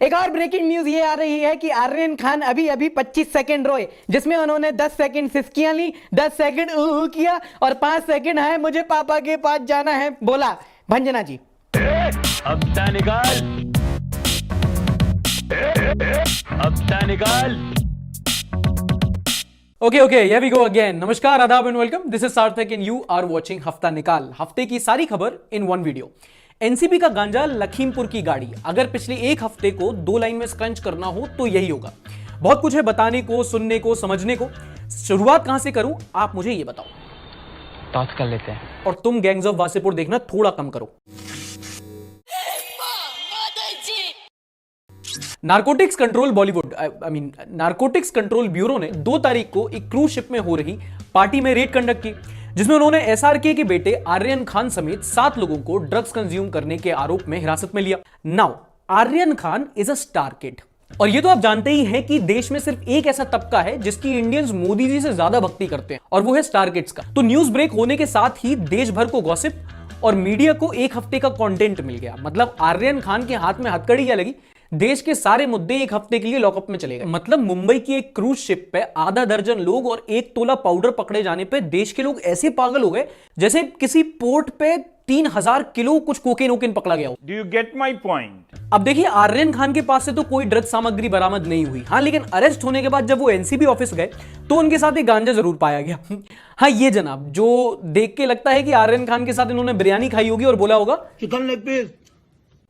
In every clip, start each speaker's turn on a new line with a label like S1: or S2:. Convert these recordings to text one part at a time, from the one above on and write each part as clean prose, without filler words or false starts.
S1: एक और breaking news ये आ रही है कि आर्यन खान अभी अभी 25 सेकंड रोए, जिसमें उन्होंने 10 सेकंड सिसकियां ली, 10 सेकंड किया और 5 सेकंड है मुझे पापा के पास जाना है बोला। भंजना जी
S2: हफ्ता निकाल, हफ्ता निकाल।
S3: Okay here we go again। नमस्कार, आदाब एंड वेलकम। दिस इज सार्थक एंड यू आर वाचिंग हफ्ता निकाल। हफ्ते की सारी खबर इन वन वीडियो। एनसीबी का गांजा, लखीमपुर की गाड़ी। अगर पिछले एक हफ्ते को 2 लाइन में स्क्रंच करना हो तो यही होगा। बहुत कुछ है बताने को, सुनने को, समझने को। शुरुआत कहां से करूं आप मुझे ये बताओ।
S2: टॉस कर लेते हैं।
S3: और तुम गैंग्स ऑफ वासेपुर देखना थोड़ा कम करो। Narcotics control Bollywood narcotics control bureau ने 2 तारीख को एक क्रूज शिप में हो रही पार्टी में रेड कंडक्ट की, जिसमें उन्होंने एसआरके के बेटे आर्यन खान समेत 7 लोगों को ड्रग्स कंज्यूम करने के आरोप में हिरासत में लिया। Now Aryan Khan is a star kid, और ये तो आप जानते ही हैं कि देश में सिर्फ एक ऐसा तबका है जिसकी इंडियंस मोदी जी से ज्यादा भक्ति करते हैं, और वो है स्टार किड्स का। तो न्यूज ब्रेक होने के साथ ही देश भर को गॉसिप और मीडिया को एक हफ्ते का कंटेंट मिल गया। मतलब आर्यन खान के हाथ में हथकड़ी क्या लगी, देश के सारे मुद्दे एक हफ्ते के लिए लॉकअप में चले गए। मतलब मुंबई की एक क्रूज शिप पे आधा दर्जन लोग और 1 तोला पाउडर पकड़े जाने पे देश के लोग ऐसे पागल हो गए जैसे किसी पोर्ट पे 3000 किलो कुछ कोकेन वोकेन पकड़ा गया हो।
S4: Do you get my point?
S3: अब देखिए, आर्यन खान के पास से तो कोई ड्रग सामग्री बरामद नहीं हुई। हाँ, लेकिन अरेस्ट होने के बाद जब वो एनसीबी ऑफिस गए तो उनके साथ एक गांजा जरूर पाया गया। हाँ, ये जनाब, जो देख के लगता है कि आर्यन खान के साथ इन्होंने बिरयानी खाई होगी और बोला होगा चिकन लेग पीस।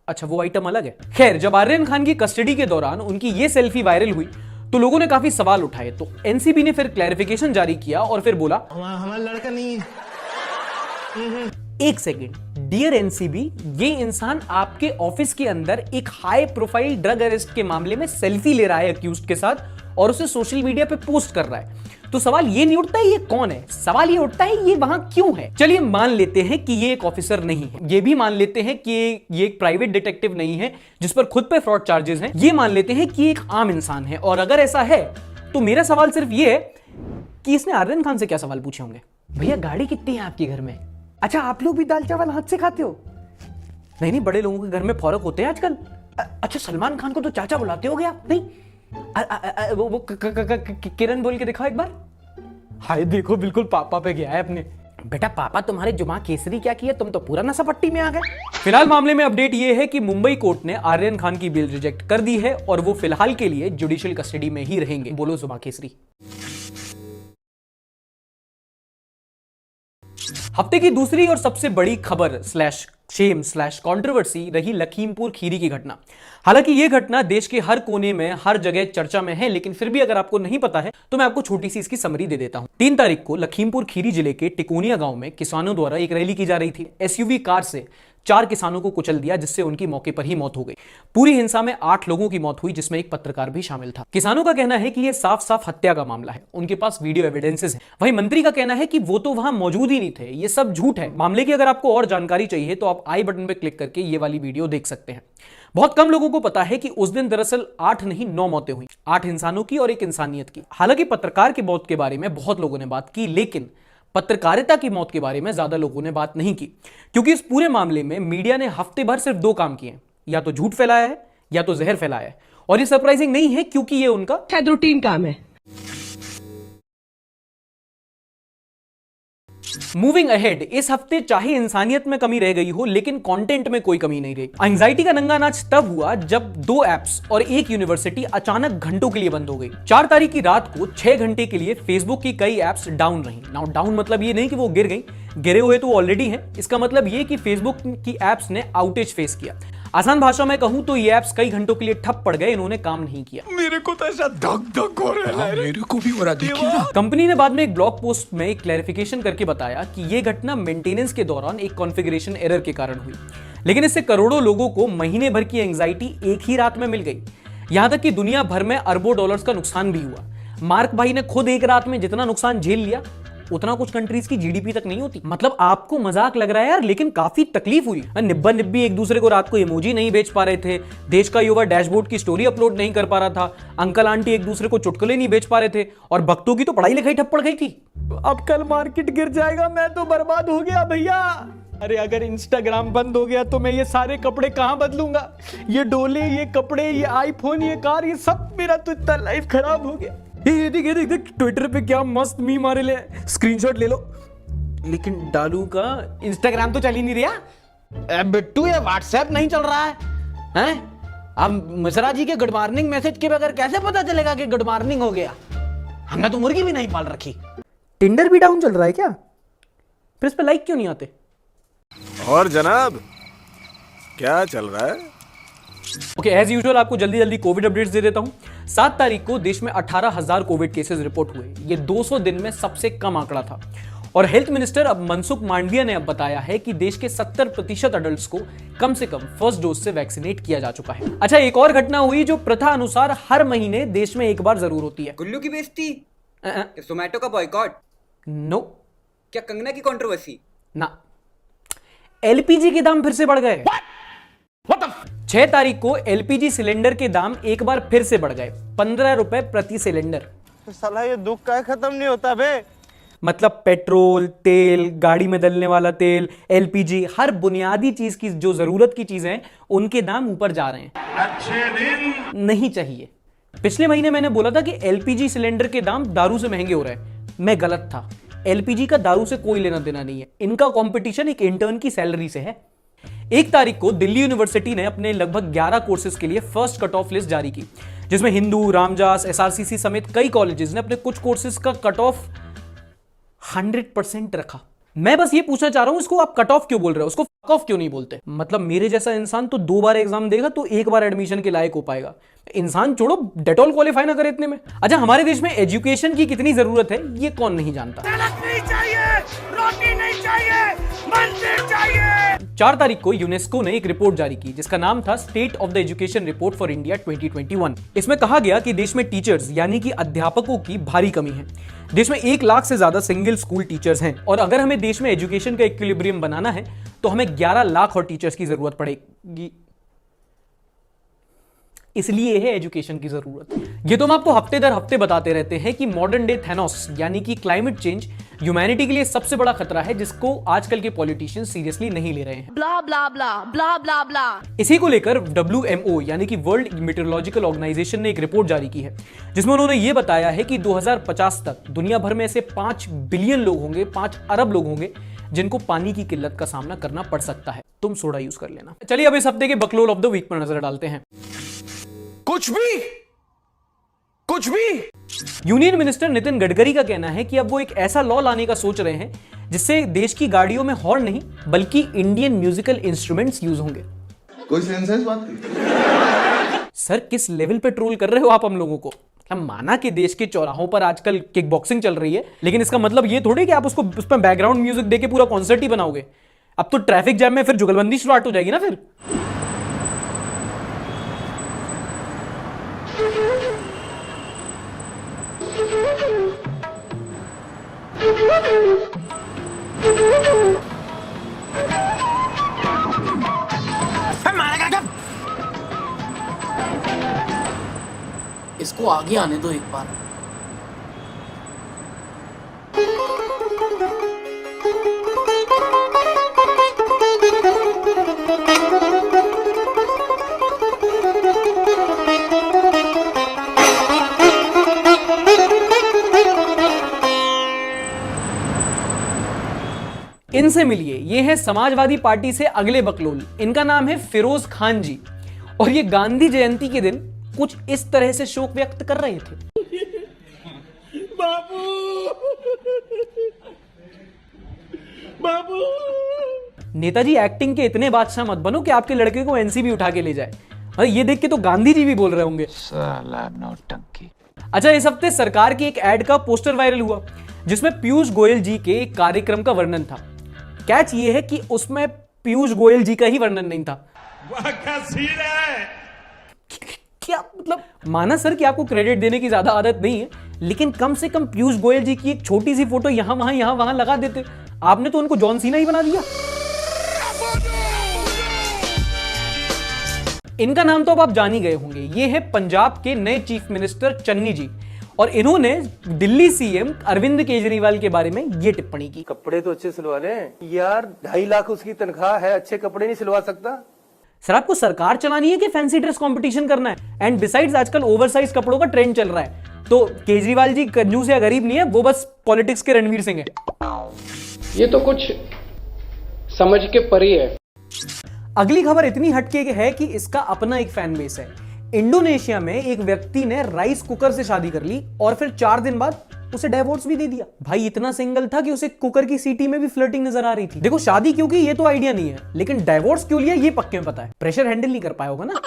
S3: अच्छा, वो आइटम अलग है। खैर, जब आर्यन खान की कस्टडी के दौरान उनकी ये सेल्फी वायरल हुई तो लोगों ने काफी सवाल उठाए। तो एनसीबी ने फिर क्लैरिफिकेशन जारी किया और फिर बोला,
S5: हमारा लड़का नहीं है।
S3: एक सेकेंड, डियर एनसीबी, ये इंसान आपके ऑफिस के अंदर एक हाई प्रोफाइल ड्रग अरेस्ट के मामले में सेल्फी ले रहा है अक्यूज्ड के साथ और उसे सोशल मीडिया पे पोस्ट कर रहा है। तो सवाल ये नहीं उठता है ये कौन है, सवाल ये उठता है ये वहां क्यों है। चलिए मान लेते हैं कि ये एक ऑफिसर नहीं है, ये भी मान लेते हैं कि ये एक प्राइवेट डिटेक्टिव नहीं है जिस पर खुद पे फ्रॉड चार्जेस हैं, ये मान लेते हैं कि एक आम इंसान है। और अगर ऐसा है तो मेरा सवाल सिर्फ ये है कि इसने आर्यन खान से क्या सवाल पूछे होंगे। भैया, गाड़ी कितनी है आपके घर में? अच्छा, आप लोग भी दाल चावल हाथ से खाते हो? नहीं, बड़े लोगों के घर में फौरक होते हैं आजकल। अच्छा, सलमान खान को तो चाचा बुलाते होगे आप? नहीं, वो किरण बोल के दिखाओ एक बार। हाय, देखो बिल्कुल पापा पे गया है अपने। बेटा, पापा तुम्हारे जुमा केसरी क्या किया, तुम तो पूरा नशा पट्टी में आ गए। फिलहाल मामले में अपडेट ये है कि मुंबई कोर्ट ने आर्यन खान की बेल रिजेक्ट कर दी है और वो फिलहाल के लिए जुडिशियल कस्टडी में ही रहेंगे। बोलो जुमा केसरी। हफ्ते की दूसरी और सबसे बड़ी खबर स्लैश शेम स्लैश कंट्रोवर्सी रही लखीमपुर खीरी की घटना। हालांकि यह घटना देश के हर कोने में, हर जगह चर्चा में है, लेकिन फिर भी अगर आपको नहीं पता है तो मैं आपको छोटी सी इसकी समरी दे देता हूं। 3 तारीख को लखीमपुर खीरी जिले के टिकोनिया गांव में किसानों द्वारा एक रैली की जा रही थी। एसयूवी कार से 4 किसानों को कुचल दिया, जिससे उनकी मौके पर ही मौत हो गई। पूरी हिंसा में 8 लोगों की मौत हुई, जिसमें एक पत्रकार भी शामिल था। किसानों का कहना है कि यह साफ साफ हत्या का मामला है, उनके पास वीडियो एविडेंसेस हैं। वहीं मंत्री का कहना है कि वो तो वहां मौजूद ही नहीं थे, ये सब झूठ है। मामले की अगर आपको और जानकारी चाहिए तो आप आई बटन पर क्लिक करके ये वाली वीडियो देख सकते हैं। बहुत कम लोगों को पता है कि उस दिन दरअसल 8 नहीं 9 मौतें हुई, 8 इंसानों की और 1 इंसानियत की। हालांकि पत्रकार की मौत के बारे में बहुत लोगों ने बात की, लेकिन पत्रकारिता की मौत के बारे में ज्यादा लोगों ने बात नहीं की, क्योंकि इस पूरे मामले में मीडिया ने हफ्ते भर सिर्फ 2 काम किए, या तो झूठ फैलाया है या तो जहर फैलाया है। और ये सरप्राइजिंग नहीं है, क्योंकि ये उनका
S5: शायद रूटीन काम है।
S3: मूविंग अहेड, इस हफ्ते चाहे इंसानियत में कमी रह गई हो, लेकिन कंटेंट में कोई कमी नहीं रही। एंजाइटी का नंगा नाच तब हुआ जब 2 एप्स और एक यूनिवर्सिटी अचानक घंटों के लिए बंद हो गई। 4 तारीख की रात को 6 घंटे के लिए फेसबुक की कई एप्स डाउन रही। नाउ डाउन मतलब ये नहीं कि वो गिर गई, गिरे हुए तो ऑलरेडी हैं। इसका मतलब ये कि फेसबुक की एप्स ने आउटेज फेस किया। आसान भाषा में कहूं तो ये एप्स कई घंटों के लिए ठप पड़ गए, इन्होंने काम नहीं किया।
S4: मेरे को तो ऐसा धक धक हो रहा है। मेरे को भी हो रहा, देखिए ना।
S3: कंपनी ने बाद में एक ब्लॉग पोस्ट में एक क्लैरिफिकेशन करके बताया कि यह घटना मेंटेनेंस के दौरान एक कॉन्फ़िगरेशन एरर के कारण हुई, लेकिन इससे करोड़ों लोगों को महीने भर की एंजाइटी एक ही रात में मिल गई। यहां तक कि दुनिया भर में अरबों डॉलर्स का नुकसान भी हुआ। मार्क भाई ने खुद एक रात में जितना नुकसान झेल लिया उतना कुछ कंट्रीज की जीडीपी तक नहीं होती। मतलब आपको मजाक लग रहा है यार, लेकिन काफी तकलीफ हुई। निब्बा निब्बी एक दूसरे को रात को इमोजी नहीं भेज पा रहे थे, देश का युवा डैशबोर्ड की स्टोरी अपलोड नहीं कर पा रहा था, अंकल आंटी एक दूसरे को चुटकुले नहीं भेज पा रहे थे, और भक्तों की तो पढ़ाई लिखाई ठप पड़ गई थी। अब कल मार्केट गिर जाएगा, मैं तो बर्बाद हो गया भैया।
S1: अरे अगर इंस्टाग्राम बंद हो गया तो मैं ये सारे कपड़े कहाँ बदलूंगा? ये डोले, ये कपड़े, ये आईफोन, ये कार, ये सब मेरा तो इतना लाइफ खराब हो गया। ये देख ट्विटर पे क्या मस्त मीम आ रहे हैं, स्क्रीनशॉट ले लो। लेकिन डालू का इंस्टाग्राम तो चल ही नहीं रहा। बिट्टू ये व्हाट्सएप नहीं चल रहा है, हैं? अब मिश्रा जी के गुड मॉर्निंग मैसेज के बगैर कैसे पता चलेगा कि गुड मॉर्निंग हो गया? हमने तो मुर्गी भी नहीं पाल रखी। टिंडर भी डाउन चल रहा है क्या? फिर इस पे लाइक क्यों नहीं आते?
S6: और जनाब क्या चल रहा है?
S3: ओके, एज यूजुअल आपको जल्दी जल्दी कोविड अपडेट्स दे देता हूं। 7 तारीख को देश में 18,000 कोविड केसेस रिपोर्ट हुए। ये 200 दिन में सबसे कम आंकड़ा था। और हेल्थ मिनिस्टर अब मनसुख मांडविया ने अब बताया है कि देश के 70% अडल्ट्स को कम से कम फर्स्ट डोज से वैक्सीनेट किया जा चुका है। अच्छा, एक और घटना हुई जो प्रथा अनुसार हर महीने देश में एक बार जरूर होती है।
S7: कुल्लू की बेइज्जती, जोमैटो का बॉयकॉट,
S3: नो,
S7: क्या कंगना की कंट्रोवर्सी?
S3: ना, एलपीजी के दाम फिर से बढ़ गए। 6 तारीख को एलपीजी सिलेंडर के दाम एक बार फिर से बढ़ गए, 15 रुपए प्रति सिलेंडर।
S8: साला ये दुख का खत्म नहीं होता बे।
S3: मतलब पेट्रोल, तेल, गाड़ी में डलने वाला तेल, एलपीजी, हर बुनियादी चीज की जो जरूरत की चीजें हैं उनके दाम ऊपर जा रहे हैं। अच्छे दिन नहीं चाहिए। पिछले महीने मैंने बोला था कि एलपीजी सिलेंडर के दाम दारू से महंगे हो रहे हैं। मैं गलत था। एलपीजी का दारू से कोई लेना देना नहीं है। इनका कंपटीशन एक इंटर्न की सैलरी से है। 1 तारीख को दिल्ली यूनिवर्सिटी ने अपने लगभग 11 कोर्सेज के लिए फर्स्ट कट ऑफ लिस्ट जारी की, जिसमें हिंदू, रामजास, एसआरसीसी समेत कई कॉलेजेस ने अपने कुछ कोर्सेज का कट ऑफ 100% रखा। मैं बस ये पूछना चाह रहा हूं, इसको आप कट ऑफ क्यों बोल रहे हो? उसको फक ऑफ क्यों नहीं बोलते? मतलब मेरे जैसा इंसान तो 2 बार एग्जाम देगा तो 1 बार एडमिशन के लायक हो पाएगा। इंसान छोड़ो, डेटॉल क्वालिफाई ना करे इतने में। अच्छा, हमारे देश में एजुकेशन की कितनी जरूरत है ये कौन नहीं जानता?
S8: नहीं चाहिए, रोटी नहीं चाहिए, मंदिर चाहिए।
S3: 4 तारीख को यूनेस्को ने एक रिपोर्ट जारी की जिसका नाम था state of the education report for India 2021। इसमें कहा गया कि देश में टीचर्स यानी कि अध्यापकों की भारी कमी है। देश में 1 लाख से ज्यादा सिंगल स्कूल टीचर्स हैं और अगर हमें देश में एजुकेशन का इक्विलिब्रियम बनाना है तो हमें 11 लाख और टीचर्स की जरूरत पड़ेगी। इसलिए है एजुकेशन की जरूरत। ये तो हम आपको हफ्ते दर हफ्ते बताते रहते हैं कि मॉडर्न डे थैनोस यानी कि क्लाइमेट चेंज ह्यूमैनिटी के लिए सबसे बड़ा खतरा है, जिसको आजकल के पॉलिटिशियंस सीरियसली नहीं ले रहे हैं।
S9: ब्ला ब्ला ब्ला ब्ला ब्ला ब्ला।
S3: इसी को लेकर WMO यानी कि वर्ल्ड मेट्रोलॉजिकल ऑर्गेनाइजेशन ने एक रिपोर्ट जारी की है जिसमें उन्होंने ये बताया है कि 2050 तक दुनिया भर में ऐसे 5 बिलियन लोग होंगे, 5 अरब लोग होंगे जिनको पानी की किल्लत का सामना करना पड़ सकता है। तुम सोडा यूज कर लेना। चलिए अब इस हफ्ते के बकलोल ऑफ द वीक पर नजर डालते हैं।
S4: कुछ भी
S3: यूनियन मिनिस्टर नितिन गडकरी का कहना है कि अब वो एक ऐसा लॉ लाने का सोच रहे हैं जिससे देश की गाड़ियों में हॉर्न नहीं बल्कि इंडियन म्यूजिकल इंस्ट्रूमेंट्स यूज होंगे।
S10: कोई सेंस है इस बात की?
S3: सर, किस लेवल पे ट्रोल कर रहे हो आप हम लोगों को? हम माना कि देश के चौराहों पर आजकल किक बॉक्सिंग चल रही है, लेकिन इसका मतलब ये थोड़ी कि आप उसको उस पर बैकग्राउंड म्यूजिक देके पूरा कॉन्सर्ट ही बनाओगे। अब तो ट्रैफिक जैम में फिर जुगलबंदी स्टार्ट हो जाएगी ना फिर।
S1: इसको आगे आने दो एक बार।
S3: इनसे मिलिए, ये है समाजवादी पार्टी से अगले बकलोल। इनका नाम है फिरोज खान जी और ये गांधी जयंती के दिन कुछ इस तरह से शोक व्यक्त कर रहे थे। बाबू नेताजी, एक्टिंग के इतने बादशाह मत बनो कि आपके लड़के को एनसीबी उठा के ले जाए। अरे ये देख के तो गांधी जी भी बोल रहे होंगे। अच्छा, इस हफ्ते सरकार की एक एड का पोस्टर वायरल हुआ जिसमें पीयूष गोयल जी के एक कार्यक्रम का वर्णन था। कैच ये है कि उसमें पीयूष गोयल जी का ही वर्णन नहीं था। क्या मतलब? माना सर कि आपको क्रेडिट देने की ज्यादा आदत नहीं है, लेकिन कम से कम पीयूष गोयल जी की एक छोटी सी फोटो यहां वहां लगा देते। आपने तो उनको जॉन सीना ही बना दिया। इनका नाम तो अब आप जान ही गए होंगे। ये है पंजाब के नए चीफ मिनिस्टर चन्नी जी और इन्होंने दिल्ली सीएम अरविंद केजरीवाल के बारे में ये टिप्पणी की।
S5: कपड़े तो अच्छे सिलवा ले यार, 2.5 लाख उसकी तनख्वाह है, अच्छे कपड़े नहीं सिलवा सकता?
S3: सर आपको सरकार चलानी है कि फैंसी ड्रेस कंपटीशन करना है? एंड बिसाइड्स आजकल ओवरसाइज कपड़ों का ट्रेंड चल रहा है, तो केजरीवाल जी कंजूस या गरीब नहीं है, वो बस पॉलिटिक्स के रणवीर सिंह है।
S11: ये तो कुछ समझ के परे है।
S3: अगली खबर इतनी हटके है कि इसका अपना एक फैन बेस है। इंडोनेशिया में एक व्यक्ति ने राइस कुकर से शादी कर ली और फिर 4 दिन बाद उसे डिवोर्स भी दे दिया। भाई इतना सिंगल था कि उसे कुकर की सीटी में भी फ्लर्टिंग नजर आ रही थी। देखो शादी क्यों की ये तो आइडिया नहीं है, लेकिन डिवोर्स क्यों लिया ये पक्के में पता है। प्रेशर हैंडल नहीं कर पाया होगा ना।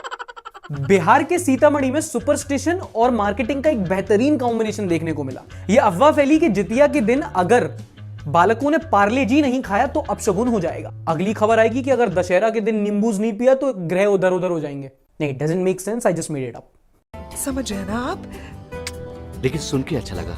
S3: बिहार के सीतामढ़ी में सुपरस्टिशन और मार्केटिंग का एक बेहतरीन कॉम्बिनेशन देखने को मिला। यह अफवाह फैली कि जितिया के दिन अगर बालकों ने पार्ले जी नहीं खाया तो अपशगुन हो जाएगा। अगली खबर आएगी कि अगर दशहरा के दिन नींबूज नहीं पिया तो ग्रह उधर उधर हो जाएंगे। नहीं, doesn't make sense, I just made it up.
S8: समझ रहे ना आप?
S4: लेकिन सुन के अच्छा लगा।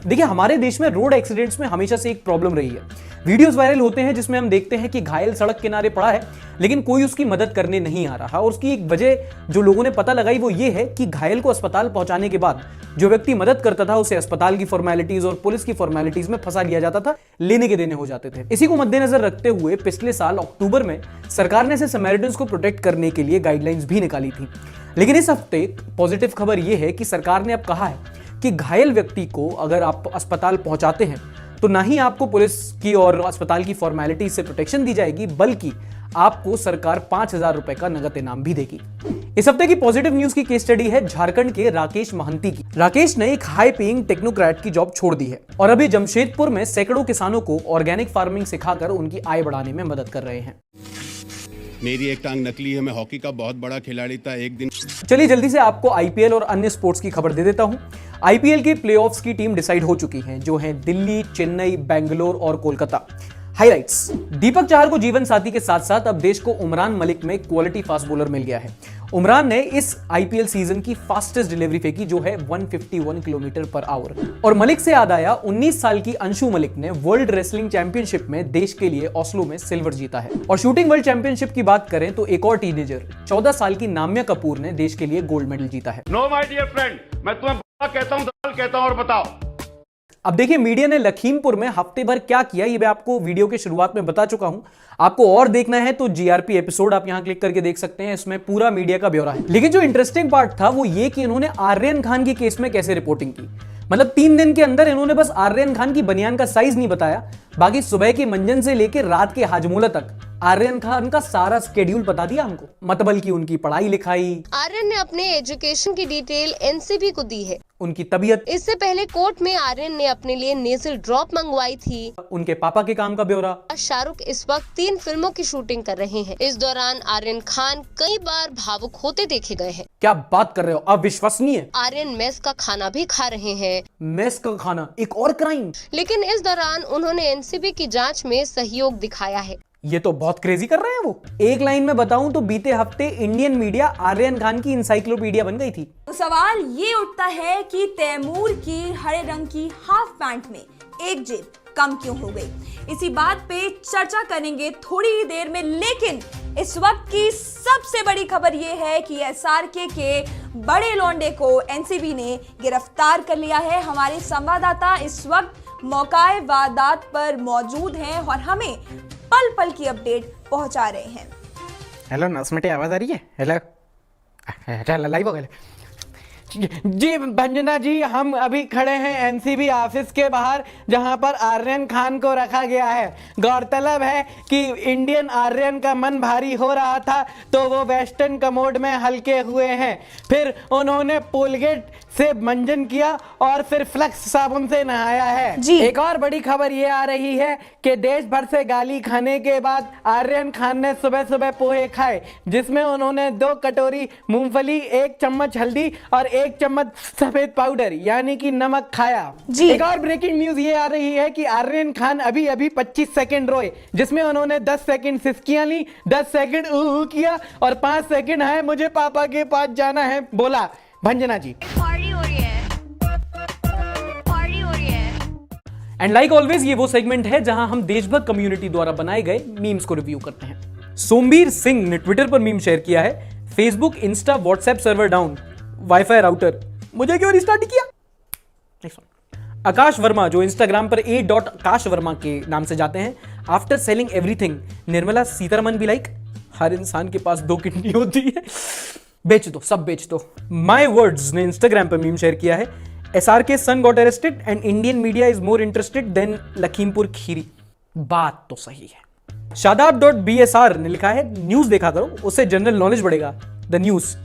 S3: देखिए हमारे देश में रोड एक्सीडेंट्स में हमेशा से एक प्रॉब्लम रही है। वीडियोस वायरल होते हैं जिसमें हम देखते हैं कि घायल सड़क किनारे पड़ा है लेकिन कोई उसकी मदद करने नहीं आ रहा, और उसकी एक वजह जो लोगों ने पता लगाई वो ये है कि घायल को अस्पताल पहुंचाने के बाद जो व्यक्ति मदद करता था उसे अस्पताल की फॉर्मेलिटीज और पुलिस की फॉर्मेलिटीज में फंसा लिया जाता था, लेने के देने हो जाते थे। इसी को मद्देनजर रखते हुए पिछले साल अक्टूबर में सरकार ने ऐसे समैरिटन्स को प्रोटेक्ट करने के लिए गाइडलाइंस भी निकाली थी। लेकिन इस हफ्ते पॉजिटिव खबर यह है कि सरकार ने अब कहा है कि घायल व्यक्ति को अगर आप अस्पताल पहुंचाते हैं तो ना ही आपको पुलिस की और अस्पताल की फॉर्मेलिटी से प्रोटेक्शन दी जाएगी, बल्कि आपको सरकार 5,000 रुपए का नगद इनाम भी देगी। इस हफ्ते की पॉजिटिव न्यूज की केस स्टडी है झारखंड के राकेश महंती की। राकेश ने एक हाई पेइंग टेक्नोक्रेट की जॉब छोड़ दी है और अभी जमशेदपुर में सैकड़ों किसानों को ऑर्गेनिक फार्मिंग सिखाकर उनकी आय बढ़ाने में मदद कर रहे हैं।
S12: मेरी एक टांग नकली है, मैं हॉकी का बहुत बड़ा खिलाड़ी था एक दिन।
S3: चलिए जल्दी से आपको आईपीएल और अन्य स्पोर्ट्स की खबर दे देता हूं। आईपीएल के प्लेऑफ्स की टीम डिसाइड हो चुकी हैं, जो हैं दिल्ली, चेन्नई, बेंगलोर और कोलकाता। हाइलाइट्स: दीपक चाहर को जीवन साथी के साथ साथ अब देश को उमरान मलिक में क्वालिटी फास्ट बॉलर मिल गया है। उमरान ने इस आईपीएल सीजन की फास्टेस्ट डिलीवरी फेंकी जो है 151 किलोमीटर पर आवर। और मलिक से याद आया, 19 साल की अंशु मलिक ने वर्ल्ड रेसलिंग चैंपियनशिप में देश के लिए ओस्लो में सिल्वर जीता है। और शूटिंग वर्ल्ड चैंपियनशिप की बात करें तो एक और टीनेजर 14 साल की नाम्या कपूर ने देश के लिए गोल्ड मेडल जीता है।
S12: नो माय डियर फ्रेंड, मैं तुम्हें कहता हूं, दलाल कहता हूं, और बताओ।
S3: अब देखिए मीडिया ने लखीमपुर में हफ्ते भर क्या किया ये मैं आपको वीडियो के शुरुआत में बता चुका हूं। आपको और देखना है तो जीआरपी एपिसोड आप यहां क्लिक करके देख सकते हैं, इसमें पूरा मीडिया का ब्यौरा है। लेकिन जो इंटरेस्टिंग पार्ट था वो ये कि इन्होंने आर्यन खान के केस में कैसे रिपोर्टिंग की। मतलब 3 दिन के अंदर इन्होंने बस आर्यन खान की बनियान का साइज नहीं बताया, बाकी सुबह के मंजन से लेकर रात के हाजमोला तक आर्यन खान का सारा स्केड्यूल बता दिया हमको। मतलब की उनकी पढ़ाई लिखाई,
S13: आर्यन ने अपने एजुकेशन की डिटेल एनसीबी को दी है,
S3: उनकी तबीयत,
S13: इससे पहले कोर्ट में आर्यन ने अपने लिए नेजल ड्रॉप मंगवाई थी,
S3: उनके पापा के काम का ब्यौरा।
S13: शाहरुख इस वक्त 3 फिल्मों की शूटिंग कर रहे हैं। इस दौरान आर्यन खान कई बार भावुक होते देखे गए हैं।
S3: क्या बात कर रहे हो, अविश्वसनीय।
S13: आर्यन मेस का खाना भी खा रहे हैं।
S3: मेस का खाना, एक और क्राइम।
S13: लेकिन इस दौरान उन्होंने एनसीबी की जांच में सहयोग दिखाया है।
S3: ये तो बहुत क्रेजी कर रहे हैं वो। एक लाइन में बताऊं तो बीते हफ्ते इंडियन मीडिया आर्यन खान की इंसाइक्लोपीडिया बन गई थी।
S14: तो सवाल ये उठता है कि तैमूर की हरे रंग की हाफ पैंट में एक जेब कम क्यों हो गई। इसी बात पे चर्चा करेंगे थोड़ी ही देर में, लेकिन इस वक्त की सबसे बड़ी खबर ये है कि एसआरके के बड़े लौंडे को एनसीबी ने गिरफ्तार कर लिया है। हमारे संवाददाता इस वक्त मौकाए वारदात पर मौजूद हैं और हमें पल पल की अपडेट पहुंचा रहे हैं।
S1: हेलो नसमटे, आवाज आ रही है? हेलो, चल लाइव हो गए जी। भंजना जी, हम अभी खड़े हैं एनसीबी ऑफिस के बाहर जहां पर आर्यन खान को रखा गया है। गौरतलब है कि इंडियन आर्यन का मन भारी हो रहा था तो वो वेस्टर्न कमोड में हल्के हुए हैं, फिर उन्होंने पोलगेट से मंजन किया और फिर फ्लक्स साबुन से नहाया है जी। एक और बड़ी खबर ये आ रही है कि देश भर से गाली खाने के बाद आर्यन खान ने सुबह सुबह पोहे खाए, जिसमें उन्होंने 2 कटोरी मूंगफली, 1 चम्मच हल्दी और 1 चम्मच सफेद पाउडर यानी कि नमक खाया जी। एक और ब्रेकिंग न्यूज ये आ रही है कि आर्यन खान अभी 25 सेकंड रोए, जिसमें उन्होंने 10 सेकंड सिसकियां ली, 10 सेकंड किया और 5 सेकंड है मुझे पापा के पास जाना है बोला। भंजना जी,
S3: एंड लाइक ऑलवेज ये वो सेगमेंट है जहां हम देशभक्त कम्युनिटी द्वारा बनाए गए मीम्स को रिव्यू करते हैं। सोमबीर सिंह ने ट्विटर पर मीम शेयर किया है, Facebook, Insta, WhatsApp server down, wifi router, मुझे क्यों रिस्टार्ट किया। Next one. आकाश वर्मा जो इंस्टाग्राम पर आकाश वर्मा के नाम से जाते हैं, after selling everything Nirmala Sitharaman भी लाइक, हर इंसान के पास 2 किडनी होती है, बेच दो, सब बेच दो। माई वर्ड्स ने इंस्टाग्राम पर मीम शेयर किया है, SRK son got arrested and Indian media is more interested than Lakhimpur Kheri. बात तो सही है। शादाब.bsr ने लिखा है, न्यूज देखा करो, उससे जनरल नॉलेज बढ़ेगा। द न्यूज,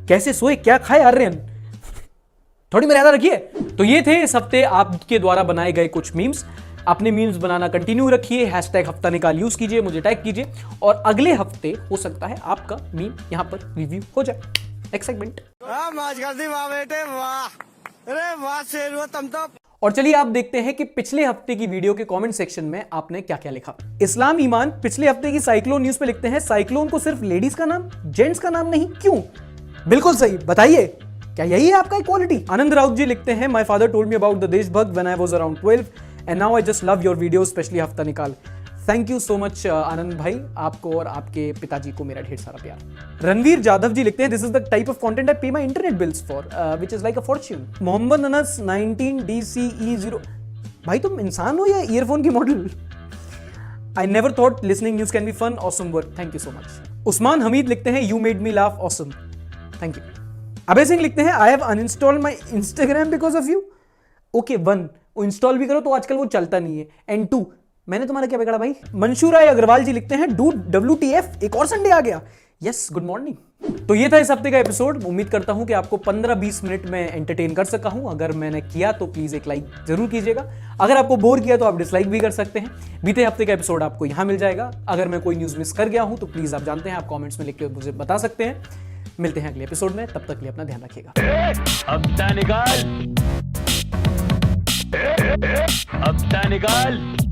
S3: कैसे सोए क्या खाए आर्यन, थोड़ी मर्यादा रखिए। तो ये थे इस हफ्ते आपके द्वारा बनाए गए कुछ मीम्स। अपने मीम्स बनाना कंटिन्यू रखिए, हैशटैग हफ्ता निकाल यूज कीजिए, मुझे टैग कीजिए, और अगले हफ्ते हो सकता है आपका मीम यहां पर रिव्यू हो जाए। एक्साइटमेंट। और चलिए आप देखते हैं कि पिछले हफ्ते की वीडियो के कमेंट सेक्शन में आपने क्या क्या लिखा। इस्लाम ईमान पिछले हफ्ते की साइक्लोन न्यूज पे लिखते हैं, साइक्लोन को सिर्फ लेडीज का नाम, जेंट्स का नाम नहीं, क्यों? बिल्कुल सही, बताइए क्या यही है आपका इक्वालिटी? आनंद राउत जी लिखते हैं, my father told me about the Deshbhakt when I was around 12 and now I just love your videos, specially हफ्ता निकाल। Thank you so much Anand भाई, आपको और आपके पिताजी को मेरा ढेर सारा प्यार। रणवीर जाधव जी लिखते हैं, this is the type of content I pay my internet bills for which is like a fortune. Mohammad Anas 19DCE0, भाई तुम इंसान हो या ईयरफोन की model? I never thought listening news can be fun, awesome work, thank you so much. Usman Hameed लिखते हैं, you made me laugh, awesome, thank you. Abhay Singh लिखते हैं, I have uninstalled my Instagram because of you. Okay, 1 install भी करो तो आजकल वो चलता नहीं है, एंड 2 मैंने तुम्हारा क्या बिगाड़ा भाई। मंशूराय अग्रवाल जी लिखते हैं, डू WTF, एक और संडे आ गया। Yes, good morning. तो ये था इस हफ्ते का एपिसोड। उम्मीद करता हूं कि आपको 15-20 मिनट में एंटरटेन कर सका हूं। अगर मैंने किया तो प्लीज एक लाइक जरूर कीजिएगा। अगर आपको बोर किया तो आप डिसलाइक भी कर सकते हैं। बीते हफ्ते का एपिसोड आपको यहां मिल जाएगा। अगर मैं कोई न्यूज मिस कर गया हूं तो प्लीज आप जानते हैं, आप कॉमेंट्स में लिख के मुझे बता सकते हैं। मिलते हैं अगले एपिसोड में, तब तक के लिए अपना ध्यान रखिएगा।
S2: हफ्ता निकाल, हफ्ता निकाल।